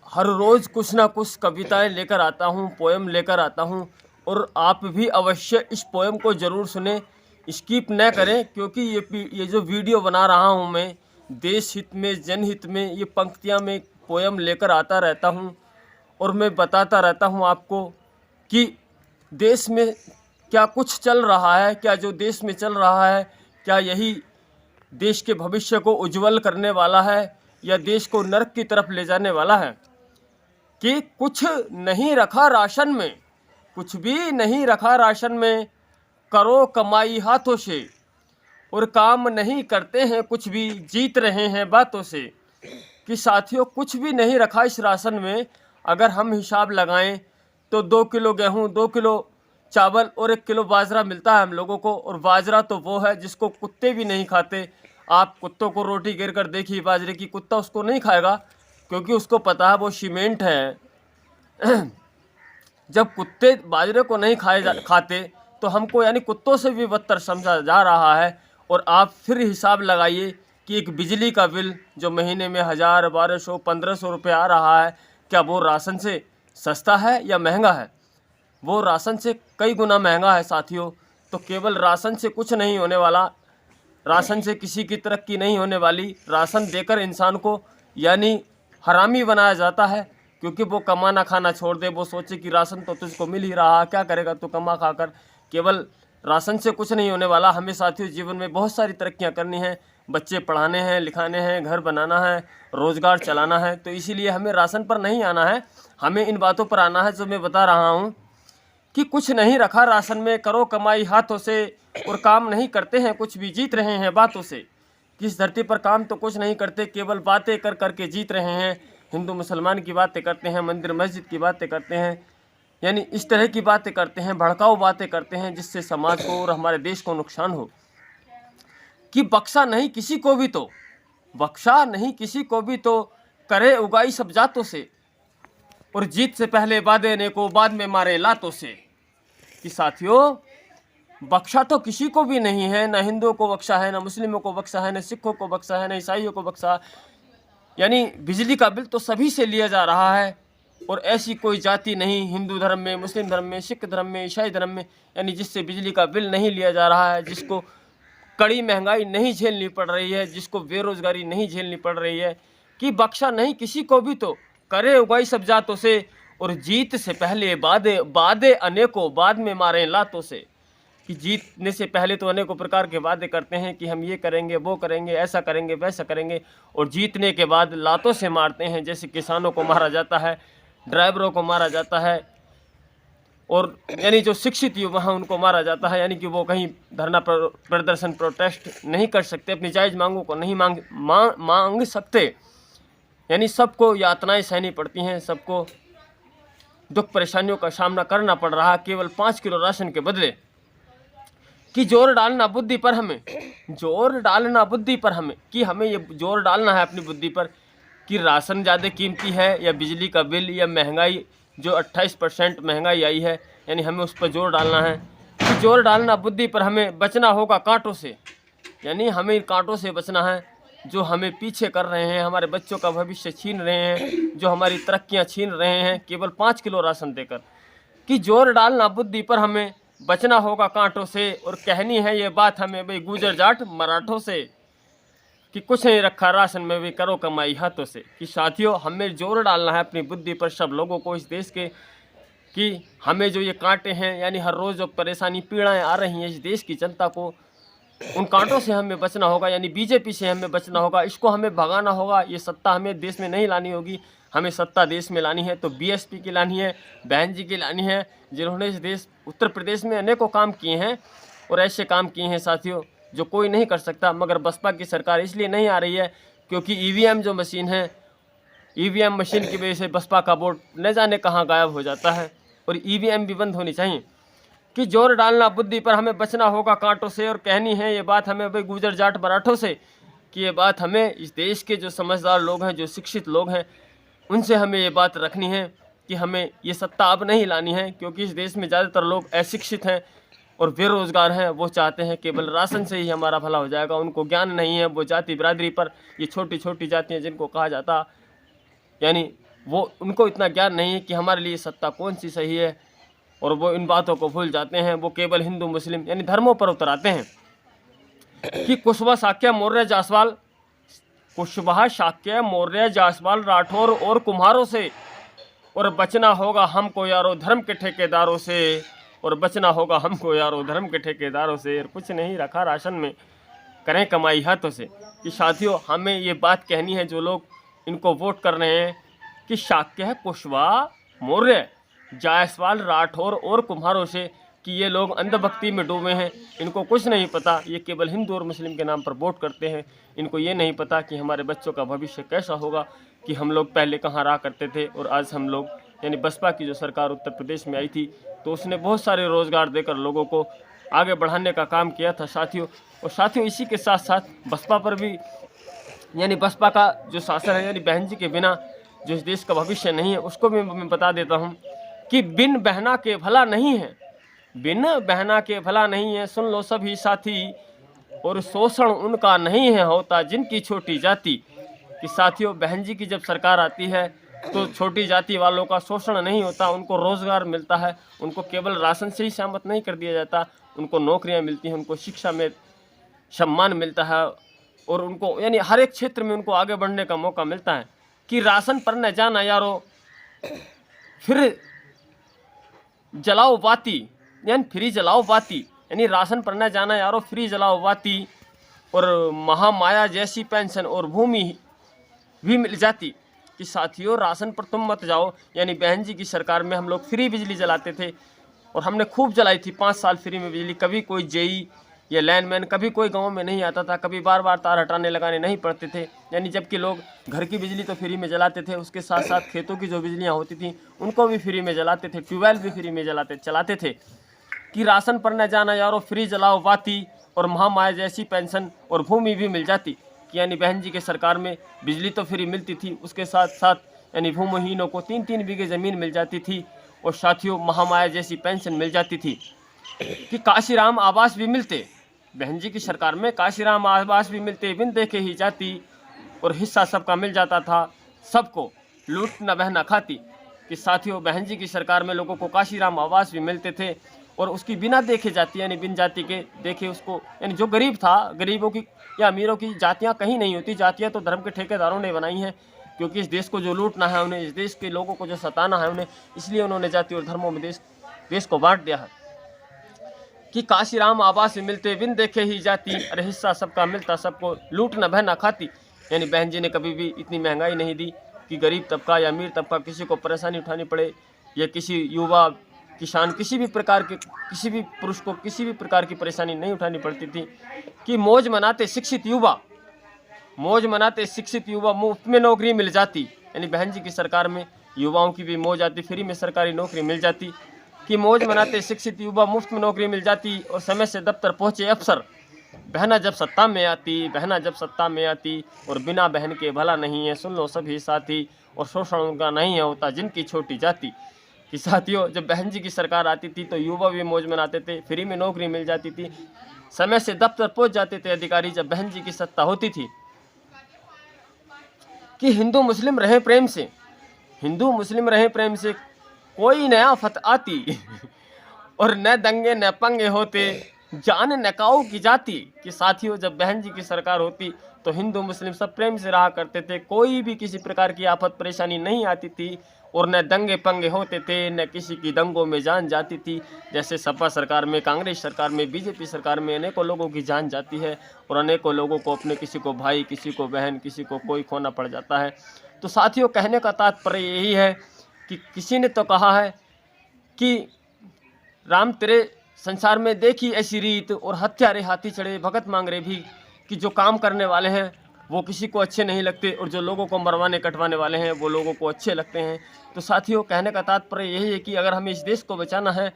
हर रोज़ कुछ ना कुछ कविताएं लेकर आता हूँ, पोएम लेकर आता हूँ। और आप भी अवश्य इस पोएम को ज़रूर सुने, स्किप न करें, क्योंकि ये जो वीडियो बना रहा हूँ मैं, देश हित में, जनहित में, ये पंक्तियाँ मैं पोएम लेकर आता रहता हूँ। और मैं बताता रहता हूँ आपको कि देश में क्या कुछ चल रहा है, क्या जो देश में चल रहा है, क्या यही देश के भविष्य को उज्जवल करने वाला है या देश को नर्क की तरफ ले जाने वाला है। कि कुछ नहीं रखा राशन में, कुछ भी नहीं रखा राशन में, करो कमाई हाथों से, और काम नहीं करते हैं कुछ भी, जीत रहे हैं बातों से। कि साथियों, कुछ भी नहीं रखा इस राशन में। अगर हम हिसाब लगाएं तो 2 किलो गेहूं, 2 किलो चावल और 1 किलो बाजरा मिलता है हम लोगों को। और बाजरा तो वो है जिसको कुत्ते भी नहीं खाते। आप कुत्तों को रोटी गिर कर देखिए बाजरे की, कुत्ता उसको नहीं खाएगा, क्योंकि उसको पता है वो सीमेंट है। जब कुत्ते बाजरे को नहीं खाते तो हमको यानी कुत्तों से भी बदतर समझा जा रहा है। और आप फिर हिसाब लगाइए कि एक बिजली का बिल जो महीने में 1000, 1200, 1500 रुपये आ रहा है, क्या वो राशन से सस्ता है या महंगा है? वो राशन से कई गुना महंगा है साथियों। तो केवल राशन से कुछ नहीं होने वाला, राशन से किसी की तरक्की नहीं होने वाली। राशन देकर इंसान को यानी हरामी बनाया जाता है, क्योंकि वो कमाना खाना छोड़ दे, वो सोचे कि राशन तो तुझको मिल ही रहा है, क्या करेगा तो कमा खाकर। केवल राशन से कुछ नहीं होने वाला। हमें साथियों जीवन में बहुत सारी तरक्कियां करनी है, बच्चे पढ़ाने हैं, लिखाने हैं, घर बनाना है, रोज़गार चलाना है। तो इसीलिए हमें राशन पर नहीं आना है, हमें इन बातों पर आना है जो मैं बता रहा हूँ। कि कुछ नहीं रखा राशन में, करो कमाई हाथों से, और काम नहीं करते हैं कुछ भी, जीत रहे हैं बातों से। किस धरती पर काम तो कुछ नहीं करते, केवल बातें कर करके जीत रहे हैं। हिंदू मुसलमान की बातें करते हैं, मंदिर मस्जिद की बातें करते हैं, यानी इस तरह की बातें करते हैं, भड़काऊ बातें करते हैं जिससे समाज को और हमारे देश को नुकसान हो। कि बख्शा नहीं किसी को भी तो, बख्शा नहीं किसी को भी तो, करे उगाई सब जातों से, और जीत से पहले वादे ने को, बाद में मारे लातों से। कि साथियों, बख्शा तो किसी को भी नहीं है, ना हिंदुओं को बख्शा है, ना मुस्लिमों को बख्शा है, ना सिखों को बख्शा है, ना ईसाइयों को बख्शा। यानी बिजली का बिल तो सभी से लिया जा रहा है, और ऐसी कोई जाति नहीं हिंदू धर्म में, मुस्लिम धर्म में, सिख धर्म में, ईसाई धर्म में, यानी जिससे बिजली का बिल नहीं लिया जा रहा है, जिसको कड़ी महंगाई नहीं झेलनी पड़ रही है, जिसको बेरोजगारी नहीं झेलनी पड़ रही है। कि बख्शा नहीं किसी को भी तो, करे उगाई सब जातों से, और जीत से पहले बादे बादे अनेकों, बाद में मारे लातों से। कि जीतने से पहले तो अनेकों प्रकार के वादे करते हैं कि हम ये करेंगे, वो करेंगे, ऐसा करेंगे, वैसा करेंगे, और जीतने के बाद लातों से मारते हैं। जैसे किसानों को मारा जाता है, ड्राइवरों को मारा जाता है, और यानी जो शिक्षित युवा हैं उनको मारा जाता है, यानी कि वो कहीं धरना प्रदर्शन प्रोटेस्ट नहीं कर सकते, अपनी जायज़ मांगों को नहीं मांग सकते। यानी सबको यातनाएं सहनी पड़ती हैं, सबको दुख परेशानियों का सामना करना पड़ रहा है केवल 5 किलो राशन के बदले। कि जोर डालना बुद्धि पर हमें, जोर डालना बुद्धि पर हमें, कि हमें ये जोर डालना है अपनी बुद्धि पर कि राशन ज़्यादा कीमती है या बिजली का बिल या महंगाई जो 28% महंगाई आई है, यानी हमें उस पर जोर डालना है। कि जोर डालना बुद्धि पर हमें, बचना होगा कांटों से, यानी हमें इन कांटों से बचना है जो हमें पीछे कर रहे हैं, हमारे बच्चों का भविष्य छीन रहे हैं, जो हमारी तरक्कियां छीन रहे हैं केवल 5 किलो राशन देकर। कि जोर डालना बुद्धि पर हमें, बचना होगा कांटों से, और कहनी है ये बात हमें भाई गुजर जाट मराठों से। कि कुछ नहीं रखा राशन में भी, करो कमाई हाथों से। कि साथियों, हमें जोर डालना है अपनी बुद्धि पर, सब लोगों को इस देश के, कि हमें जो ये कांटे हैं, यानी हर रोज़ जो परेशानी पीड़ाएं आ रही हैं इस देश की जनता को, उन कांटों से हमें बचना होगा, यानी बीजेपी से हमें बचना होगा, इसको हमें भगाना होगा। ये सत्ता हमें देश में नहीं लानी होगी, हमें सत्ता देश में लानी है तो बीएसपी की लानी है, बहन जी की लानी है, जिन्होंने इस देश उत्तर प्रदेश में अनेकों काम किए हैं, और ऐसे काम किए हैं साथियों जो कोई नहीं कर सकता। मगर बसपा की सरकार इसलिए नहीं आ रही है क्योंकि ईवीएम जो मशीन है, ईवीएम मशीन की वजह से बसपा का वोट न जाने कहाँ गायब हो जाता है, और ईवीएम भी बंद होनी चाहिए। कि जोर डालना बुद्धि पर हमें, बचना होगा कांटों से, और कहनी है ये बात हमें भाई गुजर जाट मराठों से। कि ये बात हमें इस देश के जो समझदार लोग हैं, जो शिक्षित लोग हैं, उनसे हमें ये बात रखनी है कि हमें ये सत्ता अब नहीं लानी है, क्योंकि इस देश में ज़्यादातर लोग अशिक्षित हैं और बेरोज़गार हैं। वो चाहते हैं केवल राशन से ही हमारा भला हो जाएगा, उनको ज्ञान नहीं है। वो जाति बिरादरी पर, ये छोटी छोटी जातियाँ जिनको कहा जाता, यानी वो उनको इतना ज्ञान नहीं है कि हमारे लिए सत्ता कौन सी सही है, और वो इन बातों को भूल जाते हैं। वो केवल हिंदू मुस्लिम यानी धर्मों पर उतर आते हैं कि कुशवाहा, शाक्य, मौर्य, जायसवाल, कुशवाहा, शाक्य, मौर्य, जायसवाल, राठौर और कुम्हारों से, और बचना होगा हमको यारो धर्म के ठेकेदारों से, और बचना होगा हमको यारो धर्म के ठेकेदारों से। और कुछ नहीं रखा राशन में, करें कमाई हाथों से। कि साथियों, हमें ये बात कहनी है जो लोग इनको वोट कर रहे हैं कि शाक्य, कुशवाहा, मौर्य, जायसवाल, राठौर और कुम्हारों से, कि ये लोग अंधभक्ति में डूबे हैं। इनको कुछ नहीं पता, ये केवल हिंदू और मुस्लिम के नाम पर वोट करते हैं। इनको ये नहीं पता कि हमारे बच्चों का भविष्य कैसा होगा, कि हम लोग पहले कहाँ रहा करते थे और आज हम लोग, यानी बसपा की जो सरकार उत्तर प्रदेश में आई थी तो उसने बहुत सारे रोज़गार देकर लोगों को आगे बढ़ाने का काम किया था साथियों। और साथियों, इसी के साथ साथ बसपा पर भी, यानी बसपा का जो शासन है, यानी बहन जी के बिना जो इस देश का भविष्य नहीं है, उसको भी मैं बता देता हूँ कि बिन बहना के भला नहीं है, बिन बहना के भला नहीं है, सुन लो सभी साथी, और शोषण उनका नहीं है होता जिनकी छोटी जाति। कि साथियों, बहन जी की जब सरकार आती है तो छोटी जाति वालों का शोषण नहीं होता, उनको रोज़गार मिलता है, उनको केवल राशन से ही सहमत नहीं कर दिया जाता, उनको नौकरियां मिलती हैं, उनको शिक्षा में सम्मान मिलता है, और उनको यानी हर एक क्षेत्र में उनको आगे बढ़ने का मौका मिलता है। कि राशन पर न जाना यारो, फिर जलाओ बाती, यानी फ्री जलाओ बाती, यानी राशन पर न जाना यारो, फ्री जलाओ बाती, और महामाया जैसी पेंशन और भूमि भी मिल जाती। कि साथियों, राशन पर तुम मत जाओ, यानी बहन जी की सरकार में हम लोग फ्री बिजली जलाते थे, और हमने खूब जलाई थी 5 साल फ्री में बिजली। कभी कोई जेई या लाइनमैन, कभी कोई गांव में नहीं आता था, कभी बार बार तार हटाने लगाने नहीं पड़ते थे। यानी जबकि लोग घर की बिजली तो फ्री में जलाते थे, उसके साथ साथ खेतों की जो बिजलियां होती थी उनको भी फ्री में जलाते थे, ट्यूबवेल भी फ्री में चलाते थे। कि राशन पर न जाना यारो, फ्री जलाओ बाती, और महामाया जैसी पेंशन और भूमि भी मिल जाती। कि यानी बहन जी के सरकार में बिजली तो फ्री मिलती थी, उसके साथ साथ यानी भूमिहीनों को 3-3 बीघे ज़मीन मिल जाती थी, और साथियों महामाया जैसी पेंशन मिल जाती थी। कि काशीराम आवास भी मिलते, बहन जी की सरकार में काशीराम आवास भी मिलते, बिन देखे ही जाती, और हिस्सा सबका मिल जाता था, सबको लूट न बहना खाती। कि साथियों, बहन जी की सरकार में लोगों को काशीराम आवास भी मिलते थे, और उसकी बिना देखे जाती, यानी बिन जाति के देखे उसको, यानी जो गरीब था, गरीबों की या अमीरों की जातियां कहीं नहीं होती, जातियां तो धर्म के ठेकेदारों ने बनाई हैं, क्योंकि इस देश को जो लूटना है उन्हें, इस देश के लोगों को जो सताना है उन्हें, इसलिए उन्होंने जाति और धर्मों में देश को बांट दिया है। कि काशीराम आवास में मिलते, बिन देखे ही जाती, अरे हिस्सा सबका मिलता, सबको लूट न बहना खाती। यानी बहन जी ने कभी भी इतनी महंगाई नहीं दी कि गरीब तबका या अमीर तबका किसी को परेशानी उठानी पड़े, या किसी युवा, किसान, किसी भी प्रकार के, किसी भी पुरुष को किसी भी प्रकार की परेशानी नहीं उठानी पड़ती थी। कि मौज मनाते शिक्षित युवा, मौज मनाते शिक्षित युवा, मुफ्त में नौकरी मिल जाती। यानी बहन जी की सरकार में युवाओं की भी मौज आती, फ्री में सरकारी नौकरी मिल जाती। कि मौज मनाते शिक्षित युवा, मुफ्त में नौकरी मिल जाती, और समय से दफ्तर पहुँचे अफसर, बहना जब सत्ता में आती, बहना जब सत्ता में आती, और बिना बहन के भला नहीं है, सुन लो सभी साथी, और शोषण उनका नहीं है होता जिनकी छोटी जाति। कि साथियों, जब बहन जी की सरकार आती थी तो युवा भी मौज मनाते थे, फ्री में नौकरी मिल जाती थी, समय से दफ्तर पहुंच जाते थे अधिकारी, जब बहन जी की सत्ता होती थी। कि हिंदू मुस्लिम रहे प्रेम से, हिंदू मुस्लिम रहे प्रेम से, कोई नया फत आती और न दंगे न पंगे होते, जान नकाऊ की जाती। कि साथियों, जब बहन जी की सरकार होती तो हिंदू मुस्लिम सब प्रेम से रहा करते थे, कोई भी किसी प्रकार की आफत परेशानी नहीं आती थी, और न दंगे पंगे होते थे, न किसी की दंगों में जान जाती थी। जैसे सपा सरकार में, कांग्रेस सरकार में, बीजेपी सरकार में अनेकों लोगों की जान जाती है, और अनेकों लोगों को अपने, किसी को भाई, किसी को बहन, किसी को कोई खोना पड़ जाता है। तो साथियों, कहने का तात्पर्य यही है कि किसी ने तो कहा है कि राम तेरे संसार में देखी ऐसी रीत, और हत्यारे हाथी चढ़े भगत मांग रहे भी। कि जो काम करने वाले हैं वो किसी को अच्छे नहीं लगते, और जो लोगों को मरवाने कटवाने वाले हैं वो लोगों को अच्छे लगते हैं। तो साथियों, कहने का तात्पर्य यही है कि अगर हमें इस देश को बचाना है,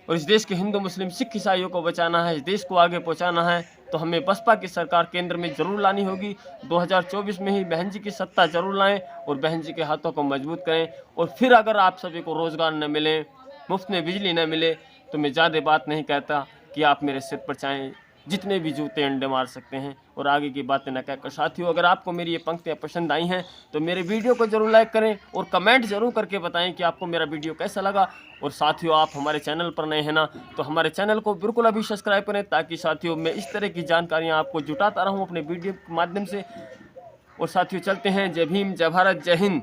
और इस देश के हिंदू मुस्लिम सिख ईसाइयों को बचाना है, इस देश को आगे पहुंचाना है, तो हमें बसपा की सरकार केंद्र में जरूर लानी होगी। 2024 में ही बहन जी की सत्ता जरूर लाएं, और बहन जी के हाथों को मजबूत करें। और फिर अगर आप सभी को रोज़गार न मिले, मुफ्त में बिजली न मिले, तो मैं ज़्यादा बात नहीं कहता कि आप मेरे सिर पर चाहें जितने भी जूते अंडे मार सकते हैं। और आगे की बातें न कहकर साथियों, अगर आपको मेरी ये पंक्तियाँ पसंद आई हैं तो मेरे वीडियो को ज़रूर लाइक करें और कमेंट ज़रूर करके बताएं कि आपको मेरा वीडियो कैसा लगा। और साथियों, आप हमारे चैनल पर नए हैं ना, तो हमारे चैनल को बिल्कुल अभी सब्सक्राइब करें, ताकि साथियों मैं इस तरह की जानकारियाँ आपको जुटाता रहूँ अपने वीडियो के माध्यम से। और साथियों चलते हैं, जय भीम, जय भारत, जय हिंद।